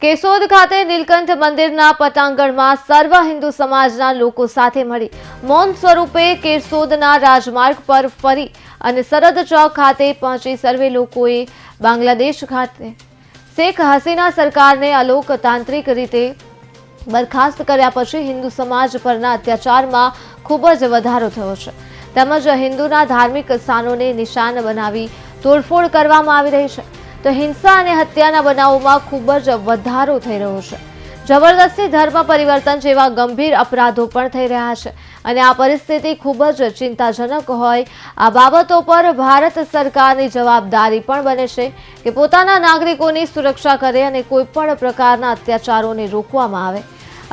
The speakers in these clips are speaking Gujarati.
કેશોદ ખાતે નીલકંઠ મંદિરના પટાંગણમાં સર્વ હિન્દુ સમાજના લોકો સાથે મળી મૌન સ્વરૂપે કેશોદના રાજમાર્ગ પર ફરી અને સરહદ ચોક ખાતે પહોંચી સર્વે લોકોએ બાંગ્લાદેશ ખાતે શેખ હસીના સરકારને અલોકતાંત્રિક રીતે બરખાસ્ત કર્યા પછી હિન્દુ સમાજ પરના અત્યાચારમાં ખૂબ જ વધારો થયો છે તેમજ હિન્દુના ધાર્મિક સ્થાનોને નિશાન બનાવી તોડફોડ કરવામાં આવી રહી છે તો હિંસા અને હત્યાના બનાવોમાં ખૂબ જ વધારો થઈ રહ્યો છે। જબરદસ્તી ધર્મ પરિવર્તન જેવા ગંભીર અપરાધો પણ થઈ રહ્યા છે અને આ પરિસ્થિતિ ખૂબ જ ચિંતાજનક હોય આ બાબતો પર ભારત સરકારની જવાબદારી પણ બને છે કે પોતાના નાગરિકોની સુરક્ષા કરે અને કોઈ પણ પ્રકારના અત્યાચારોને રોકવામાં આવે।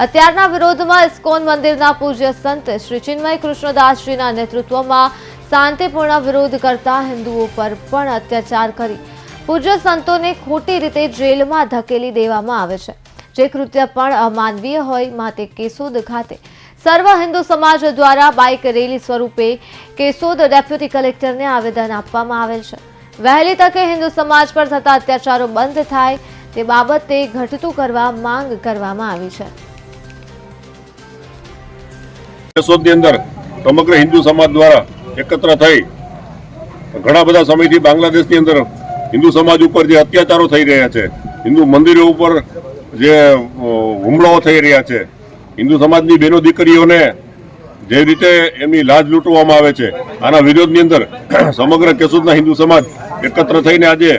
અત્યારના વિરોધમાં ઇસ્કોન મંદિરના પૂજ્ય સંત શ્રી ચિન્મય કૃષ્ણદાસજીના નેતૃત્વમાં શાંતિપૂર્ણ વિરોધ કરતા હિન્દુઓ પર પણ અત્યાચાર કરી પૂજ્ય સંતોને ખોટી રીતે જેલમાં ધકેલી દેવામાં આવે છે જે કૃત્ય પણ અમાનવીય હોય માટે કેશોદ ખાતે સર્વ હિન્દુ સમાજ દ્વારા બાઇક રેલી સ્વરૂપે કેશોદ ડેપ્યુટી કલેક્ટરને આવેદન આપવામાં આવેલ છે। વહેલી તકે હિન્દુ સમાજ પર થતા અત્યાચારો બંધ થાય તે બાબતે ઘટતું કરવા માંગ કરવામાં આવી છે। કેશોદની અંદર સમગ્ર હિન્દુ સમાજ દ્વારા એકત્ર થઈ ઘણા બધા સમયથી બાંગ્લાદેશની અંદર હિન્દુ સમાજ ઉપર જે અત્યાચારો થઈ રહ્યા છે, હિન્દુ મંદિરો ઉપર જે હુમલાઓ થઈ રહ્યા છે, હિન્દુ સમાજની બહેનો દીકરીઓને જે રીતે એમની લાજ લૂંટવામાં આવે છે, આના વિરોધની અંદર સમગ્ર કેશોદના હિન્દુ સમાજ એકત્ર થઈને આજે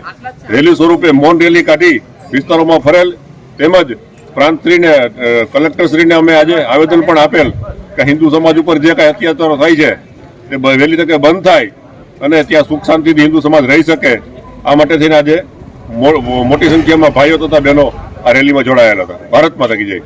રેલી સ્વરૂપે મૌન રેલી કાઢી વિસ્તારોમાં ફરેલ તેમજ પ્રાંતશ્રીને કલેક્ટરશ્રીને અમે આજે આવેદન પણ આપેલ કે હિન્દુ સમાજ ઉપર જે કાંઈ અત્યાચારો થાય છે તે વહેલી તકે બંધ થાય અને ત્યાં સુખ શાંતિથી હિન્દુ સમાજ રહી શકે આ માટે થઈને આજે મોટી સંખ્યામાં ભાઈઓ તથા બહેનો આ રેલીમાં જોડાયેલા હતા। ભારત માતા કી જય।